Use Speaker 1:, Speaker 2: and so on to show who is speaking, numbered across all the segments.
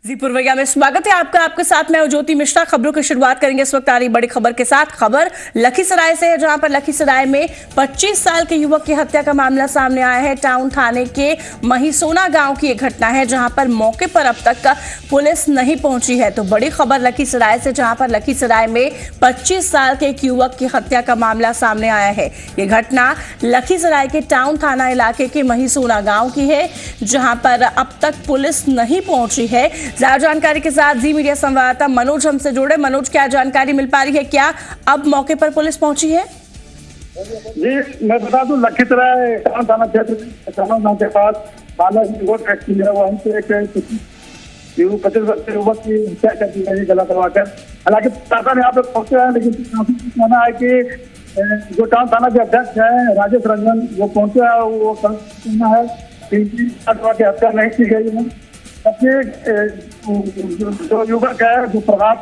Speaker 1: जी पूर्वैया में स्वागत है आपका। आपके साथ मैं ज्योति मिश्रा। खबरों की शुरुआत करेंगे इस वक्त आ रही बड़ी खबर के साथ। खबर लखीसराय से है, जहां पर लखीसराय में 25 साल के युवक की हत्या का मामला सामने आया है। टाउन थाने के महीसोना गांव की एक घटना है, जहां पर मौके पर अब तक पुलिस नहीं पहुंची है। तो बड़ी खबर लखीसराय से, जहां पर लखीसराय में 25 साल के एक युवक की हत्या का मामला सामने आया है। ये घटना लखीसराय के टाउन थाना इलाके के महीसोना गांव की है, जहां पर अब तक पुलिस नहीं पहुंची है। ज्यादा जानकारी के साथ जी मीडिया संवाददाता मनोज हमसे जुड़े। मनोज, क्या जानकारी मिल पा रही है? क्या अब मौके पर पुलिस पहुंची है?
Speaker 2: जी मैं बता दूं, लखीसराय थाना क्षेत्र के पास बालाजी रोड फैक्ट्री है, वहीं पे एक 25 वर्षीय युवक की हत्या कर दी गई गला करवाकर। हालांकि प्रशासन यहाँ पे पहुंचे हैं, लेकिन कहना है कि जो टाउन थाना के अध्यक्ष है राजेश रंजन, वो पहुंचे हैं। वो कहना है कि हत्या नहीं की गई है। जो युवक है जो प्रभाव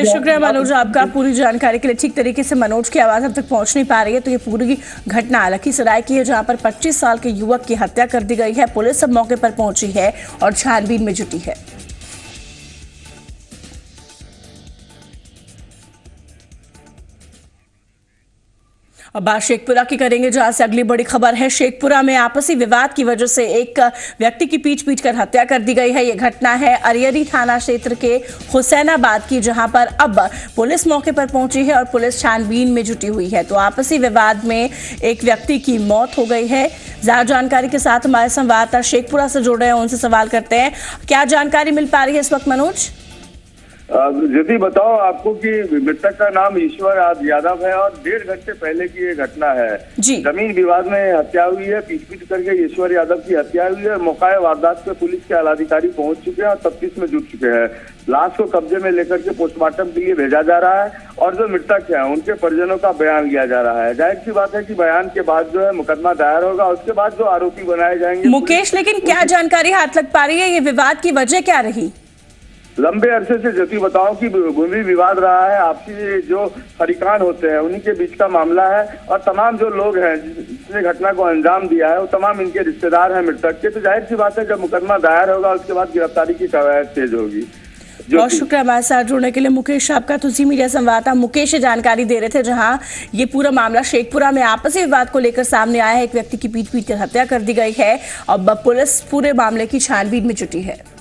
Speaker 1: शुक्रिया मनोज आपका पूरी जानकारी के लिए। ठीक तरीके से मनोज की आवाज अब तक पहुंच नहीं पा रही है। तो ये पूरी घटना लखीसराय की है, जहां पर 25 साल के युवक की हत्या कर दी गई है। पुलिस अब मौके पर पहुंची है और छानबीन में जुटी है। अब बात शेखपुरा की करेंगे, जहां से अगली बड़ी खबर है। शेखपुरा में आपसी विवाद की वजह से एक व्यक्ति की पीट कर हत्या कर दी गई है। यह घटना है अरियरी थाना क्षेत्र के हुसैनाबाद की, जहां पर अब पुलिस मौके पर पहुंची है और पुलिस छानबीन में जुटी हुई है। तो आपसी विवाद में एक व्यक्ति की मौत हो गई है। ज्यादा जानकारी के साथ हमारे संवाददाता शेखपुरा से जुड़ रहे हैं, उनसे सवाल करते हैं। क्या जानकारी मिल पा रही है इस वक्त मनोज?
Speaker 3: यदि बताओ आपको कि मृतक का नाम ईश्वर यादव है और 1.5 घंटे पहले की ये घटना है। जमीन विवाद में हत्या हुई है। पीट करके ईश्वर यादव की हत्या हुई है। मौका वारदात पे पुलिस के आलाधिकारी पहुंच चुके हैं और तफ्तीश में जुट चुके हैं। लाश को कब्जे में लेकर के पोस्टमार्टम के लिए भेजा जा रहा है और जो मृतक है उनके परिजनों का बयान लिया जा रहा है। जाहिर सी बात है कि बयान के बाद जो है मुकदमा दायर होगा, उसके बाद जो आरोपी बनाए जाएंगे।
Speaker 1: मुकेश, लेकिन क्या जानकारी हाथ लग पा रही है? ये विवाद की वजह क्या रही?
Speaker 3: लंबे अरसे से ज्योति बताओ कि भूमि विवाद रहा है। आपसी जो फरीकान होते हैं उन्हीं के बीच का मामला है और तमाम जो लोग हैं जिसने घटना को अंजाम दिया है वो तमाम इनके रिश्तेदार हैं मृतक के। तो जाहिर सी बात है जब मुकदमा दायर होगा उसके बाद गिरफ्तारी की कवायद तेज होगी।
Speaker 1: बहुत शुक्रिया हमारे साथ जुड़ने के लिए मुकेश आपका। तो जी मीडिया संवाददाता मुकेश जानकारी दे रहे थे, जहां ये पूरा मामला शेखपुरा में आपसी विवाद को लेकर सामने आया है। एक व्यक्ति की पीट कर हत्या कर दी गई है। अब पुलिस पूरे मामले की छानबीन में जुटी है।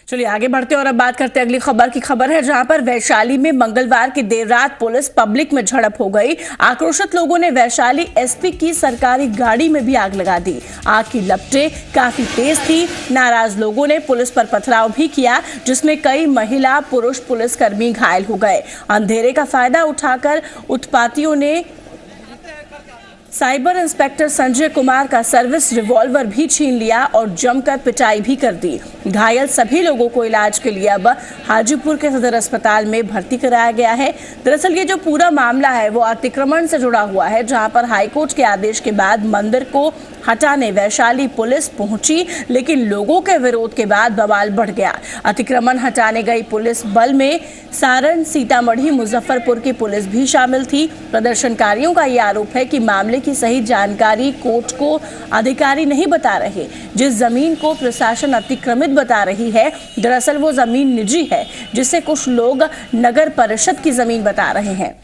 Speaker 1: चलिए आगे बढ़ते हैं और अब बात करते हैं अगली खबर की। खबर है जहां पर वैशाली में मंगलवार की देर रात पुलिस पब्लिक में झड़प हो गई। आक्रोशित लोगों ने वैशाली एसपी की सरकारी गाड़ी में भी आग लगा दी। आग की लपटें काफी तेज थी। नाराज लोगों ने पुलिस पर पथराव भी किया, जिसमें कई महिला पुरुष पुलिसकर्मी घायल हो गए। अंधेरे का फायदा उठाकर उत्पातियों ने साइबर इंस्पेक्टर संजय कुमार का सर्विस रिवॉल्वर भी छीन लिया और जमकर पिटाई भी कर दी। घायल सभी लोगों को इलाज के लिए अब हाजीपुर के सदर अस्पताल में भर्ती कराया गया है। दरअसल ये जो पूरा मामला है वो अतिक्रमण से जुड़ा हुआ है, जहां पर हाईकोर्ट के आदेश के बाद मंदिर को हटाने वैशाली पुलिस पहुंची, लेकिन लोगों के विरोध के बाद बवाल बढ़ गया। अतिक्रमण हटाने गई पुलिस बल में सारण, सीतामढ़ी, मुजफ्फरपुर की पुलिस भी शामिल थी। प्रदर्शनकारियों का यह आरोप है कि मामले की सही जानकारी कोर्ट को अधिकारी नहीं बता रहे। जिस जमीन को प्रशासन अतिक्रमित बता रही है, दरअसल वो जमीन निजी है, जिसे कुछ लोग नगर परिषद की जमीन बता रहे हैं।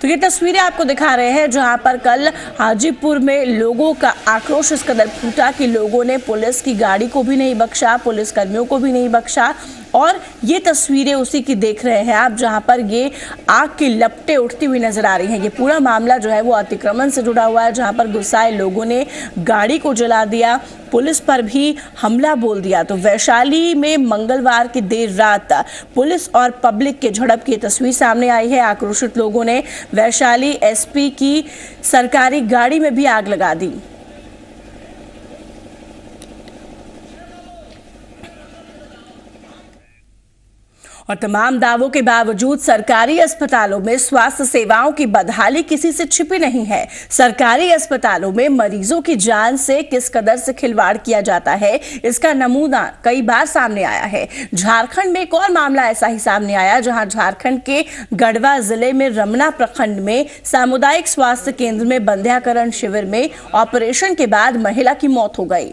Speaker 1: तो ये तस्वीरें आपको दिखा रहे हैं, जहां पर कल हाजीपुर में लोगों का आक्रोश इस कदर फूटा कि लोगों ने पुलिस की गाड़ी को भी नहीं बख्शा, पुलिस कर्मियों को भी नहीं बख्शा। और ये तस्वीरें उसी की देख रहे हैं आप, जहां पर ये आग की लपटें उठती हुई नजर आ रही हैं। ये पूरा मामला जो है वो अतिक्रमण से जुड़ा हुआ है, जहां पर गुस्साए लोगों ने गाड़ी को जला दिया, पुलिस पर भी हमला बोल दिया। तो वैशाली में मंगलवार की देर रात पुलिस और पब्लिक के झड़प की तस्वीर सामने आई है। आक्रोशित लोगों ने वैशाली एसपी की सरकारी गाड़ी में भी आग लगा दी। और तमाम दावों के बावजूद सरकारी अस्पतालों में स्वास्थ्य सेवाओं की बदहाली किसी से छिपी नहीं है। सरकारी अस्पतालों में मरीजों की जान से किस कदर से खिलवाड़ किया जाता है, इसका नमूना कई बार सामने आया है। झारखंड में एक और मामला ऐसा ही सामने आया, जहां झारखंड के गढ़वा जिले में रमना प्रखंड में सामुदायिक स्वास्थ्य केंद्र में बंध्याकरण शिविर में ऑपरेशन के बाद महिला की मौत हो गई।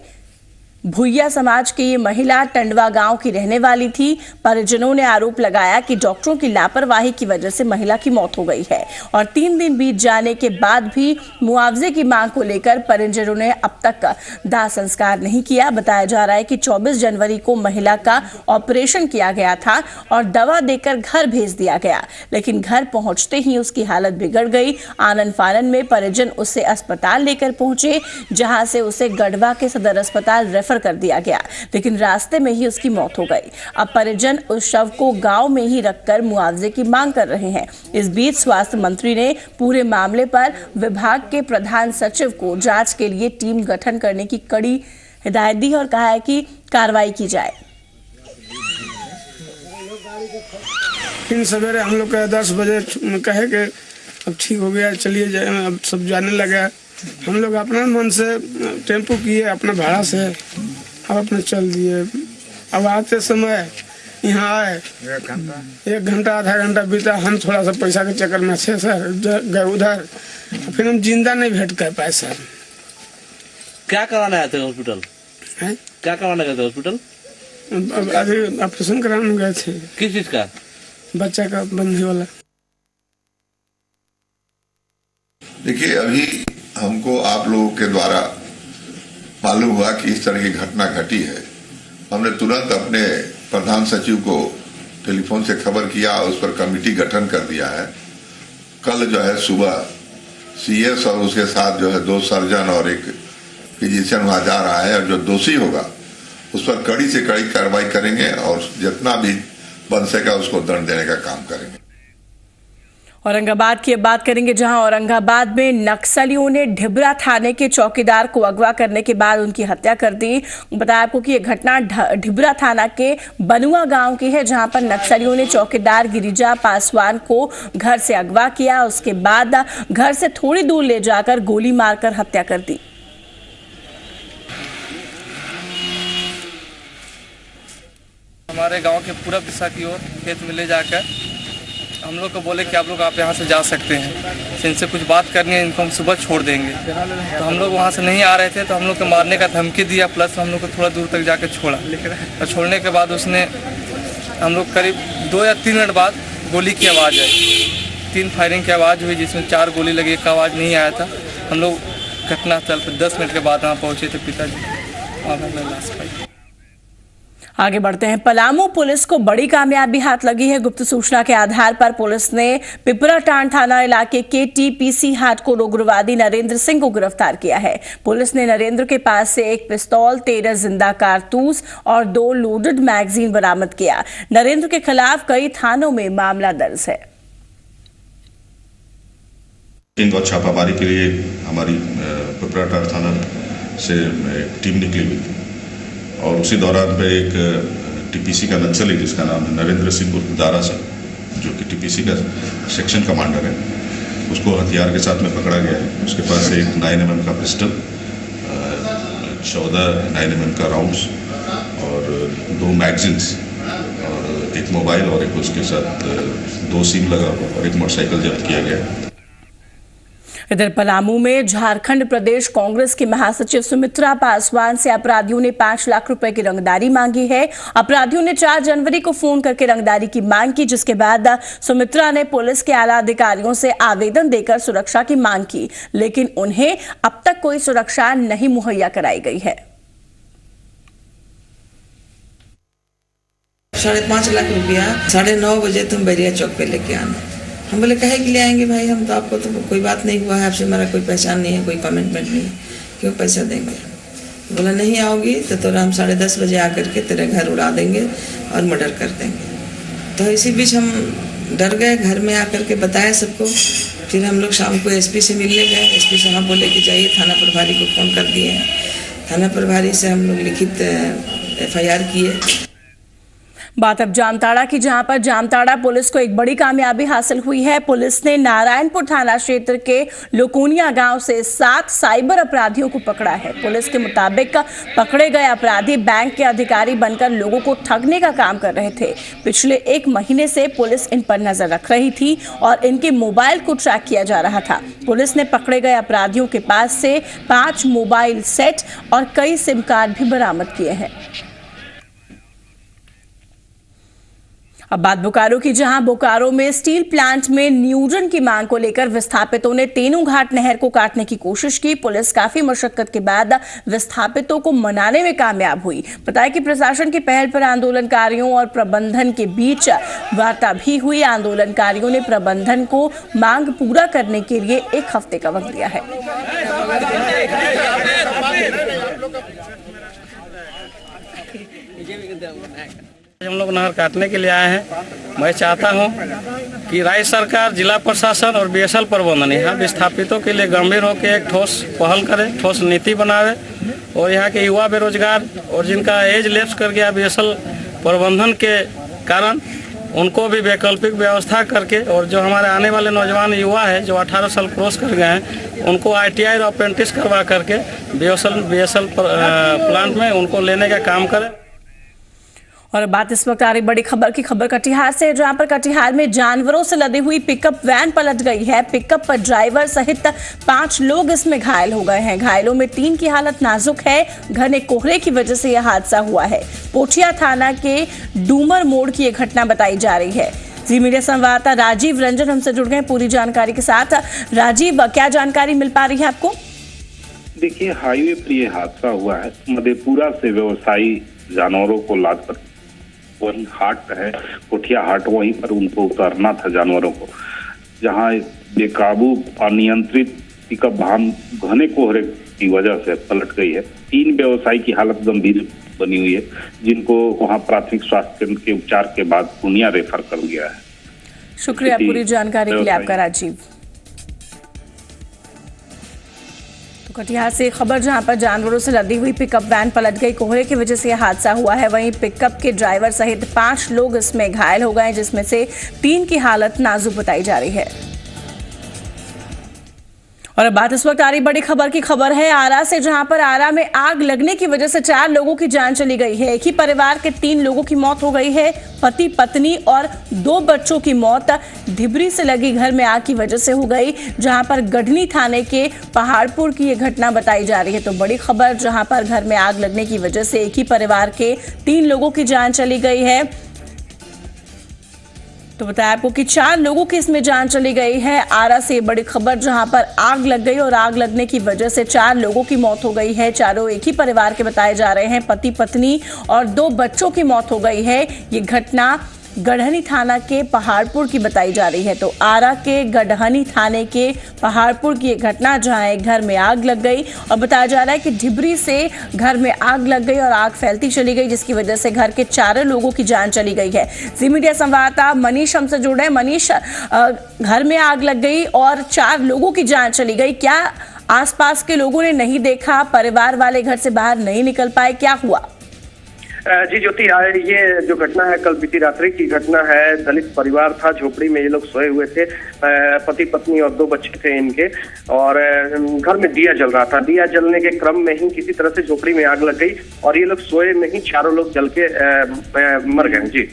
Speaker 1: भुइया समाज की ये महिला टंडवा गांव की रहने वाली थी। परिजनों ने आरोप लगाया कि डॉक्टरों की लापरवाही की वजह से महिला की मौत हो गई है और 3 दिन बीत जाने के बाद भी मुआवजे की मांग को लेकर परिजनों ने अब तक दाह संस्कार नहीं किया। बताया जा रहा है कि 24 जनवरी को महिला का ऑपरेशन किया गया था और दवा देकर घर भेज दिया गया, लेकिन घर पहुंचते ही उसकी हालत बिगड़ गई। आनन फानन में परिजन उसे अस्पताल लेकर पहुंचे, जहां से उसे गढ़वा के सदर अस्पताल रेफर कर दिया गया, लेकिन रास्ते में ही उसकी मौत हो गई। अब परिजन उस शव को गांव में ही रखकर मुआवजे की मांग कर रहे हैं। इस बीच स्वास्थ्य मंत्री ने पूरे मामले पर विभाग के प्रधान सचिव को जांच के लिए टीम गठन करने की कड़ी हिदायत दी और कहा है कि कार्रवाई की जाए।
Speaker 4: फिर सवेरे हम लोग 10 बजे कहे कि अब ठीक हो गया, चलिए जाए, अब सब जाने लगा। हम लोग अपना मन से टेम्पो किए, अपना भाड़ा से अब अपने चल दिए। अब आते समय यहाँ आए, 1 घंटा आधा घंटा बीता। हम थोड़ा सा पैसा के चक्कर में अच्छे से गए उधर, फिर हम जिंदा नहीं भेंट कर पाए सर।
Speaker 5: क्या कराना आए थे हॉस्पिटल? क्या कराना गए थे हॉस्पिटल?
Speaker 4: अभी ऑपरेशन कराने गए थे।
Speaker 5: किस चीज का?
Speaker 4: बच्चा का, बंधी वाला।
Speaker 6: देखिए, अभी हमको आप लोगों के द्वारा मालूम हुआ कि इस तरह की घटना घटी है। हमने तुरंत अपने प्रधान सचिव को टेलीफोन से खबर किया, उस पर कमेटी गठन कर दिया है। कल जो है सुबह सीएस और उसके साथ जो है 2 सर्जन और एक फिजिशियन वहां जा रहा है, और जो दोषी होगा उस पर कड़ी से कड़ी कार्रवाई करेंगे और जितना भी बन सकेगा उसको दंड देने का काम करेंगे।
Speaker 1: औरंगाबाद की अब बात करेंगे, जहां औरंगाबाद में नक्सलियों ने ढिबरा थाने के चौकीदार को अगवा करने के बाद उनकी हत्या कर दी। बताया आपको कि यह घटना ढिबरा थाना के बनुआ गांव की है, जहां पर नक्सलियों ने चौकीदार गिरिजा पासवान को घर से अगवा किया। उसके बाद घर से थोड़ी दूर ले जाकर गोली मारकर हत्या कर दी।
Speaker 7: हमारे गांव के पूरब दिशा की ओर खेत में ले जाकर हम लोग को बोले कि आप लोग यहाँ से जा सकते हैं, इनसे कुछ बात करनी है, इनको हम सुबह छोड़ देंगे। तो हम लोग वहाँ से नहीं आ रहे थे, तो हम लोग को मारने का धमकी दिया, प्लस हम लोग को थोड़ा दूर तक जाकर छोड़ा। और छोड़ने के बाद उसने हम लोग करीब 2 या 3 मिनट बाद गोली की आवाज़ आई। 3 फायरिंग की आवाज़ हुई, जिसमें 4 गोली लगी, एक आवाज़ नहीं आया था। हम लोग घटनास्थल पर 10 मिनट के बाद वहाँ पहुँचे थे। पिताजी वहाँ पर लाश पाई।
Speaker 1: आगे बढ़ते हैं। पलामू पुलिस को बड़ी कामयाबी हाथ लगी है। गुप्त सूचना के आधार पर पुलिस ने पिपराटांड थाना इलाके के टीपीसी हाटकोर उग्रवादी नरेंद्र सिंह को गिरफ्तार किया है। पुलिस ने नरेंद्र के पास से एक पिस्तौल, 13 जिंदा कारतूस और 2 लोडेड मैगजीन बरामद किया। नरेंद्र के खिलाफ कई थानों में मामला दर्ज है।
Speaker 8: और छापामारी के लिए हमारी पिपराटांड थाना से टीम निकली हुई थी और उसी दौरान पे एक टीपीसी का नक्सली जिसका नाम है नरेंद्र सिंह उर्फ दारा सिंह, जो कि टीपीसी का सेक्शन कमांडर है, उसको हथियार के साथ में पकड़ा गया है। उसके पास एक 9mm का पिस्टल, 14 9mm का राउंड्स और 2 मैगजीन्स और एक मोबाइल और एक उसके साथ 2 सिम लगा हुआ और एक मोटरसाइकिल जब्त किया गया है।
Speaker 1: इधर पलामू में झारखंड प्रदेश कांग्रेस की महासचिव सुमित्रा पासवान से अपराधियों ने 5 लाख रुपए की रंगदारी मांगी है। अपराधियों ने 4 जनवरी को फोन करके रंगदारी की मांग की, जिसके बाद सुमित्रा ने पुलिस के आला अधिकारियों से आवेदन देकर सुरक्षा की मांग की, लेकिन उन्हें अब तक कोई सुरक्षा नहीं मुहैया कराई गई है।
Speaker 9: 5.5 लाख रुपया 9:30 बजे तुम बैरिया चौक पे लेके आना। हम बोले कहे कि ले आएंगे भाई, हम तो आपको तो कोई बात नहीं हुआ है, आपसे हमारा कोई पहचान नहीं है, कोई कमिटमेंट नहीं है, क्यों पैसा देंगे। बोला नहीं आओगी तो तोरा हम 10:30 बजे आकर के तेरे घर उड़ा देंगे और मर्डर कर देंगे। तो इसी बीच हम डर गए, घर में आकर के बताया सबको। फिर हम लोग शाम को एसपी से मिलने गए। एसपी साहब बोले कि जाइए, थाना प्रभारी को फ़ोन कर दिए हैं। थाना प्रभारी से हम लोग लिखित FIR किए।
Speaker 1: बात अब जामताड़ा की, जहां पर जामताड़ा पुलिस को एक बड़ी कामयाबी हासिल हुई है। पुलिस ने नारायणपुर थाना क्षेत्र के लोकोनिया गांव से 7 साइबर अपराधियों को पकड़ा है। पुलिस के मुताबिक पकड़े गए अपराधी बैंक के अधिकारी बनकर लोगों को ठगने का काम कर रहे थे। पिछले 1 महीने से पुलिस इन पर नजर रख रही थी और इनके मोबाइल को ट्रैक किया जा रहा था। पुलिस ने पकड़े गए अपराधियों के पास से 5 मोबाइल सेट और कई सिम कार्ड भी बरामद किए हैं। अब बात बोकारो की, जहां बोकारो में स्टील प्लांट में नियोजन की मांग को लेकर विस्थापितों ने तेनू घाट नहर को काटने की कोशिश की। पुलिस काफी मशक्कत के बाद विस्थापितों को मनाने में कामयाब हुई। बताया कि प्रशासन की पहल पर आंदोलनकारियों और प्रबंधन के बीच वार्ता भी हुई। आंदोलनकारियों ने प्रबंधन को मांग पूरा करने के लिए 1 हफ्ते का वक्त दिया है।
Speaker 7: हम लोग नहर काटने के लिए आए हैं। मैं चाहता हूं कि राज्य सरकार, जिला प्रशासन और बीएसएल प्रबंधन यहाँ विस्थापितों के लिए गंभीर होकर एक ठोस पहल करे, ठोस नीति बनावे और यहाँ के युवा बेरोजगार और जिनका एज लैप्स कर गया बीएसएल प्रबंधन के कारण, उनको भी वैकल्पिक व्यवस्था करके, और जो हमारे आने वाले नौजवान युवा है जो 18 साल क्रॉस कर गए हैं, उनको ITI और अप्रेंटिस करवा करके बीएसएल प्लांट में उनको लेने का काम करें।
Speaker 1: और बात इस वक्त आ रही बड़ी खबर की, खबर कटिहार से, जहां पर कटिहार में जानवरों से लदी हुई पिकअप वैन पलट गई है। पिकअप पर ड्राइवर सहित 5 लोग इसमें घायल हो गए हैं। घायलों में 3 की हालत नाजुक है। घने कोहरे की वजह से यह हादसा हुआ है। पोठिया थाना के डूमर मोड़ की यह घटना बताई जा रही है। जी मीडिया संवाददाता राजीव रंजन हमसे जुड़ गए पूरी जानकारी के साथ। राजीव, क्या जानकारी मिल पा रही है आपको?
Speaker 10: देखिए, हाईवे पर यह हादसा हुआ है। मधेपुरा से व्यवसायी जानवरों को लाकर, वही हाट है कोठिया हाट, वहीं पर उनको उतारना था जानवरों को, जहां बेकाबू अनियंत्रित पिकअप वाहन घने कोहरे की वजह से पलट गई है। 3 व्यवसायी की हालत गंभीर बनी हुई है, जिनको वहां प्राथमिक स्वास्थ्य केंद्र के उपचार के बाद पूर्णिया रेफर कर दिया है।
Speaker 1: शुक्रिया पूरी जानकारी के लिए आपका राजीव। कटिहार से खबर, जहां पर जानवरों से लदी हुई पिकअप वैन पलट गई। कोहरे की वजह से यह हादसा हुआ है। वहीं पिकअप के ड्राइवर सहित 5 लोग इसमें घायल हो गए, जिसमें से 3 की हालत नाजुक बताई जा रही है। और बात इस वक्त आ रही बड़ी खबर की, खबर है आरा से, जहां पर आरा में आग लगने की वजह से 4 लोगों की जान चली गई है। एक ही परिवार के 3 लोगों की मौत हो गई है। पति पत्नी और 2 बच्चों की मौत ढिबरी से लगी घर में आग की वजह से हो गई, जहां पर गढ़नी थाने के पहाड़पुर की यह घटना बताई जा रही है। तो बड़ी खबर, जहां पर घर में आग लगने की वजह से एक ही परिवार के 3 लोगों की जान चली गई है। तो बताया आपको कि 4 लोगों की इसमें जान चली गई है। आरा से बड़ी खबर, जहां पर आग लग गई और आग लगने की वजह से 4 लोगों की मौत हो गई है। चारों एक ही परिवार के बताए जा रहे हैं। पति पत्नी और 2 बच्चों की मौत हो गई है। ये घटना गढ़नी थाना के पहाड़पुर की बताई जा रही है। तो आरा के गढ़नी थाने के पहाड़पुर की एक घटना, जहां एक घर में आग लग गई और बताया जा रहा है कि ढिबरी से घर में आग लग गई और आग फैलती चली गई, जिसकी वजह से घर के 4 लोगों की जान चली गई है। जी मीडिया संवाददाता मनीष हमसे जुड़े हैं। मनीष, घर में आग लग गई और 4 लोगों की जान चली गई, क्या आसपास के लोगों ने नहीं देखा? परिवार वाले घर से बाहर नहीं निकल पाए, क्या हुआ?
Speaker 11: जी ज्योति, ये जो घटना है कल बीती रात्रि की घटना है। दलित परिवार था, झोपड़ी में ये लोग सोए हुए थे। पति पत्नी और 2 बच्चे थे इनके, और घर में दिया जल रहा था। दिया जलने के क्रम में ही किसी तरह से झोपड़ी में आग लग गई और ये लोग सोए में ही 4 लोग जल के मर गए। जी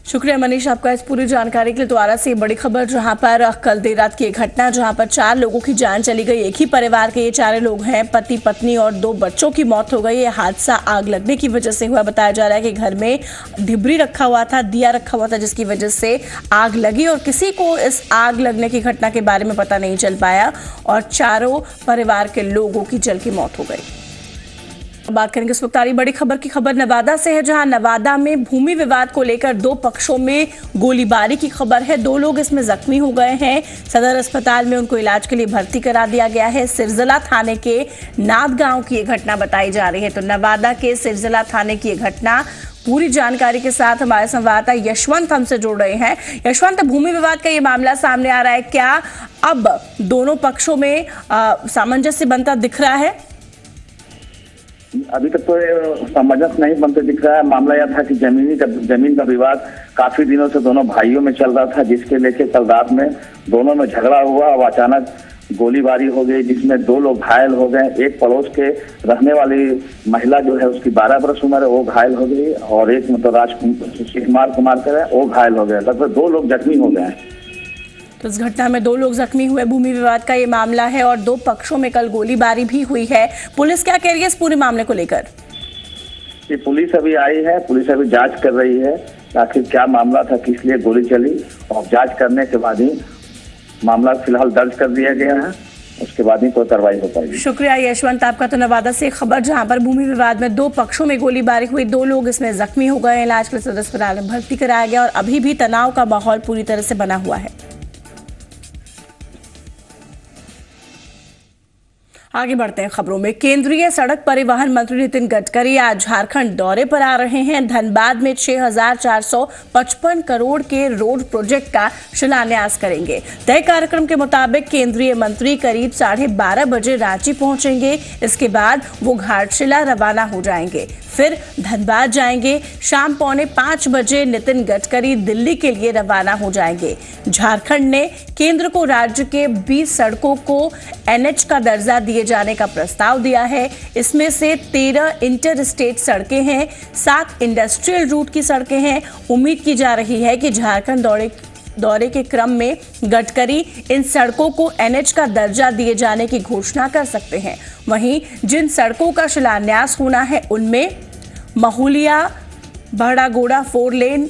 Speaker 1: शुक्रिया मनीष आपका इस पूरी जानकारी के लिए। द्वारा से बड़ी खबर, जहां पर कल देर रात की एक घटना, जहां पर 4 लोगों की जान चली गई। एक ही परिवार के ये 4 लोग हैं। पति पत्नी और 2 बच्चों की मौत हो गई। ये हादसा आग लगने की वजह से हुआ। बताया जा रहा है कि घर में ढिबरी रखा हुआ था, दिया रखा हुआ था, जिसकी वजह से आग लगी और किसी को इस आग लगने की घटना के बारे में पता नहीं चल पाया और 4 परिवार के लोगों की जल की मौत हो गई। बात करेंगे इस वक्त आ रही बड़ी खबर की, खबर नवादा से है, जहां नवादा में भूमि विवाद को लेकर 2 पक्षों में गोलीबारी की खबर है। 2 लोग इसमें जख्मी हो गए हैं। सदर अस्पताल में उनको इलाज के लिए भर्ती करा दिया गया है। सिरजला थाने के नाद गांव की ये घटना बताई जा रही है। तो नवादा के सिरजला थाने की ये घटना, पूरी जानकारी के साथ हमारे संवाददाता यशवंत हमसे जुड़ रहे हैं। यशवंत, भूमि विवाद का ये मामला सामने आ रहा है, क्या अब दोनों पक्षों में सामंजस्य बनता दिख रहा है?
Speaker 12: अभी तक तो सामंजस्य नहीं बनते दिख रहा है। मामला यह था कि जमीन का विवाद काफी दिनों से दोनों भाइयों में चल रहा था, जिसके लेके कल रात में दोनों में झगड़ा हुआ और अचानक गोलीबारी हो गई, जिसमें 2 लोग घायल हो गए। एक पड़ोस के रहने वाली महिला जो है उसकी 12 वर्ष उम्र है, वो घायल हो गई और एक राजकुमार कुमार का है वो घायल हो गया। लगभग 2 लोग जख्मी हो गए हैं।
Speaker 1: तो इस घटना में 2 लोग जख्मी हुए। भूमि विवाद का ये मामला है और 2 पक्षों में कल गोलीबारी भी हुई है। पुलिस क्या कह रही है इस पूरे मामले को लेकर?
Speaker 12: ये पुलिस अभी आई है, पुलिस अभी जांच कर रही है आखिर क्या मामला था, किस लिए गोली चली, और जांच करने के बाद ही मामला फिलहाल दर्ज कर दिया गया है, उसके बाद ही कोई कार्रवाई हो पाएगी।
Speaker 1: शुक्रिया यशवंत आपका। तो नवादा से खबर जहां पर भूमि विवाद में 2 पक्षों में गोलीबारी हुई, 2 लोग इसमें जख्मी हो गए, इलाज के लिए सदर अस्पताल में भर्ती कराया गया और अभी भी तनाव का माहौल पूरी तरह से बना हुआ है। आगे बढ़ते हैं खबरों में। केंद्रीय सड़क परिवहन मंत्री नितिन गडकरी आज झारखंड दौरे पर आ रहे हैं। धनबाद में 6,455 करोड़ के रोड प्रोजेक्ट का शिलान्यास करेंगे। तय कार्यक्रम के मुताबिक केंद्रीय मंत्री करीब 12:30 बजे रांची पहुंचेंगे। इसके बाद वो घाटशिला रवाना हो जाएंगे, फिर धनबाद जाएंगे। शाम 4:45 बजे नितिन गडकरी दिल्ली के लिए रवाना हो जाएंगे। झारखंड ने केंद्र को राज्य के 20 सड़कों को NH का दर्जा दिए जाने का प्रस्ताव दिया है। इसमें से 13 इंटर स्टेट सड़कें हैं, 7 इंडस्ट्रियल रूट की सड़कें हैं। उम्मीद की जा रही है कि झारखंड दौरे के क्रम में गडकरी इन सड़कों को NH का दर्जा दिए जाने की घोषणा कर सकते हैं। वहीं जिन सड़कों का शिलान्यास होना है उनमें महुलिया बहड़ागोड़ा 4 लेन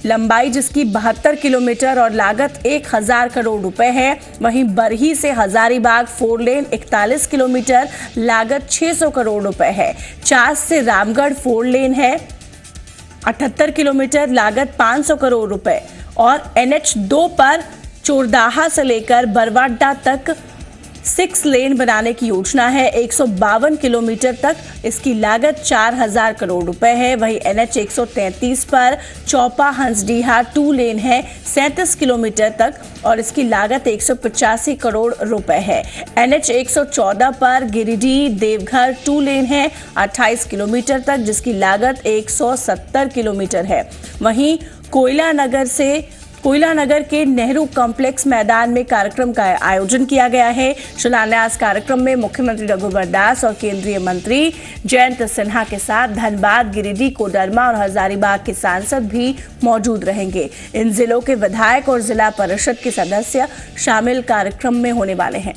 Speaker 1: लंबाई जिसकी 72 किलोमीटर और लागत 1,000 करोड़ रुपए है। वहीं बरही से हजारीबाग 4 लेन 41 किलोमीटर, लागत 600 करोड़ रुपए है। चास से रामगढ़ 4 लेन है 78 किलोमीटर, लागत 500 करोड़ रुपए और NH2 पर चोरदाहा से लेकर बरवाडा तक 6 लेन बनाने की योजना है। 152 किलोमीटर तक इसकी लागत 4,000 करोड़ रुपए है। वहीं NH 133 पर चौपा हंसडीहा 2 लेन है 37 किलोमीटर तक और इसकी लागत 185 करोड़ रुपए है। NH 114 पर गिरिडीह देवघर 2 लेन है 28 किलोमीटर तक जिसकी लागत 170 किलोमीटर है। वहीं कोयला नगर के नेहरू कॉम्प्लेक्स मैदान में कार्यक्रम का आयोजन किया गया है। शिलान्यास कार्यक्रम में मुख्यमंत्री रघुवर दास और केंद्रीय मंत्री जयंत सिन्हा के साथ धनबाद, गिरिडीह, कोडरमा और हजारीबाग के सांसद भी मौजूद रहेंगे। इन जिलों के विधायक और जिला परिषद के सदस्य शामिल कार्यक्रम में होने वाले हैं।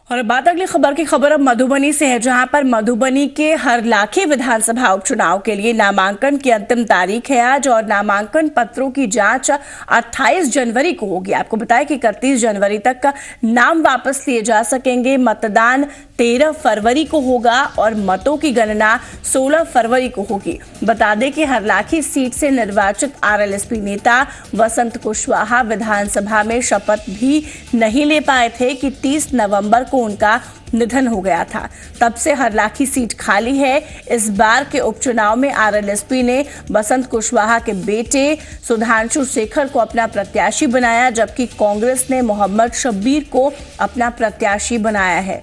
Speaker 1: और बात अगली खबर की खबर अब मधुबनी से है, जहां पर मधुबनी के हरलाखे विधानसभा उपचुनाव के लिए नामांकन की अंतिम तारीख है आज और नामांकन पत्रों की जांच 28 जनवरी को होगी। आपको बताएं कि 31 जनवरी तक का नाम वापस लिए जा सकेंगे। मतदान 13 फरवरी को होगा और मतों की गणना 16 फरवरी को होगी। बता दें कि हरलाखी सीट से निर्वाचित RLSP नेता वसंत कुशवाहा विधानसभा में शपथ भी नहीं ले पाए थे कि 30 नवंबर को उनका निधन हो गया था। तब से हरलाखी सीट खाली है। इस बार के उपचुनाव में RLSP ने वसंत कुशवाहा के बेटे सुधांशु शेखर को अपना प्रत्याशी बनाया, जबकि कांग्रेस ने मोहम्मद शब्बीर को अपना प्रत्याशी बनाया है।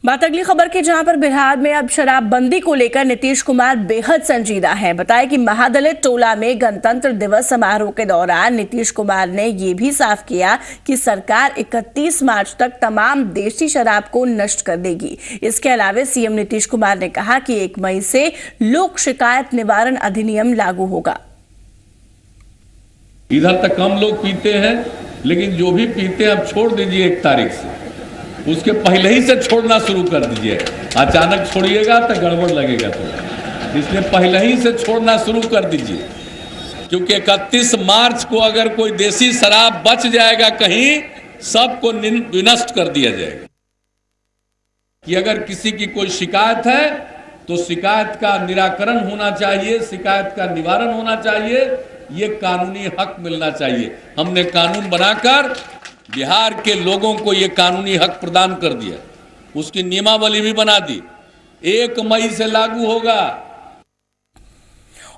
Speaker 1: बात अगली खबर की, जहां पर बिहार में अब शराबबंदी को लेकर नीतीश कुमार बेहद संजीदा हैं। बताएं कि महादलित टोला में गणतंत्र दिवस समारोह के दौरान नीतीश कुमार ने यह भी साफ किया कि सरकार 31 मार्च तक तमाम देशी शराब को नष्ट कर देगी। इसके अलावा सीएम नीतीश कुमार ने कहा कि 1 मई से लोक शिकायत निवारण अधिनियम लागू होगा।
Speaker 13: इधर तक कम लोग पीते हैं, लेकिन जो भी पीते हैं अब छोड़ दीजिए 1 तारीख से, उसके पहले ही से छोड़ना शुरू कर दीजिए। अचानक छोड़िएगा तो गड़बड़ लगेगा, तो इसलिए पहले ही से छोड़ना शुरू कर दीजिए, क्योंकि 31 मार्च को अगर कोई देसी शराब बच जाएगा कहीं, सबको विनष्ट कर दिया जाएगा। कि अगर किसी की कोई शिकायत है तो शिकायत का निराकरण होना चाहिए, शिकायत का निवारण होना चाहिए, ये कानूनी हक मिलना चाहिए। हमने कानून बनाकर बिहार के लोगों को ये कानूनी हक प्रदान कर दिया, उसकी नियमावली भी बना दी, 1 मई से लागू होगा।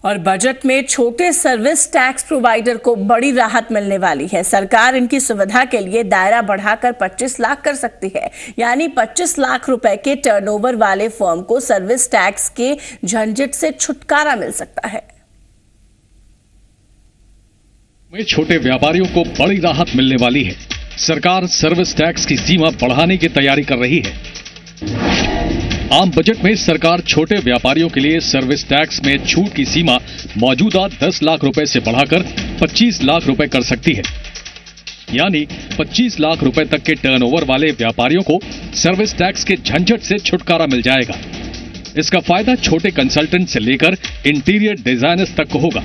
Speaker 1: और बजट में छोटे सर्विस टैक्स प्रोवाइडर को बड़ी राहत मिलने वाली है। सरकार इनकी सुविधा के लिए दायरा बढ़ाकर 25 लाख कर सकती है, यानी 25 लाख रुपए के टर्नओवर वाले फर्म को सर्विस टैक्स के झंझट से छुटकारा मिल सकता है।
Speaker 14: में छोटे व्यापारियों को बड़ी राहत मिलने वाली है। सरकार सर्विस टैक्स की सीमा बढ़ाने की तैयारी कर रही है। आम बजट में सरकार छोटे व्यापारियों के लिए सर्विस टैक्स में छूट की सीमा मौजूदा 10 लाख रुपए से बढ़ाकर 25 लाख रुपए कर सकती है, यानी 25 लाख रुपए तक के टर्नओवर वाले व्यापारियों को सर्विस टैक्स के झंझट से छुटकारा मिल जाएगा। इसका फायदा छोटे कंसल्टेंट से लेकर इंटीरियर डिजाइनर्स तक को होगा।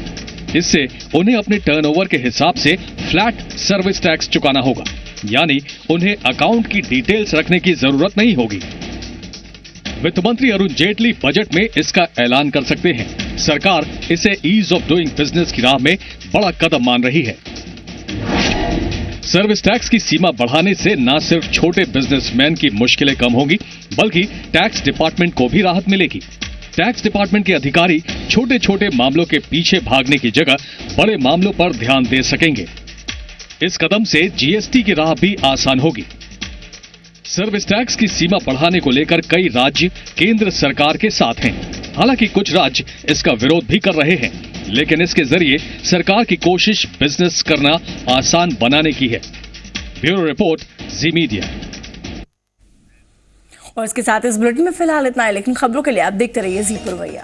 Speaker 14: इससे उन्हें अपने टर्नओवर के हिसाब से फ्लैट सर्विस टैक्स चुकाना होगा, यानी उन्हें अकाउंट की डिटेल्स रखने की जरूरत नहीं होगी। वित्त मंत्री अरुण जेटली बजट में इसका ऐलान कर सकते हैं। सरकार इसे ईज ऑफ डूइंग बिजनेस की राह में बड़ा कदम मान रही है। सर्विस टैक्स की सीमा बढ़ाने से न सिर्फ छोटे बिजनेसमैन की मुश्किलें कम होंगी, बल्कि टैक्स डिपार्टमेंट को भी राहत मिलेगी। टैक्स डिपार्टमेंट के अधिकारी छोटे छोटे मामलों के पीछे भागने की जगह बड़े मामलों पर ध्यान दे सकेंगे। इस कदम से जीएसटी की राह भी आसान होगी। सर्विस टैक्स की सीमा बढ़ाने को लेकर कई राज्य केंद्र सरकार के साथ हैं। हालांकि कुछ राज्य इसका विरोध भी कर रहे हैं, लेकिन इसके जरिए सरकार की कोशिश बिजनेस करना आसान बनाने की है। ब्यूरो रिपोर्ट, जी मीडिया।
Speaker 1: और इसके साथ इस बुलेटिन में फिलहाल इतना है, लेकिन खबरों के लिए आप देखते रहिए जी पुरवैया।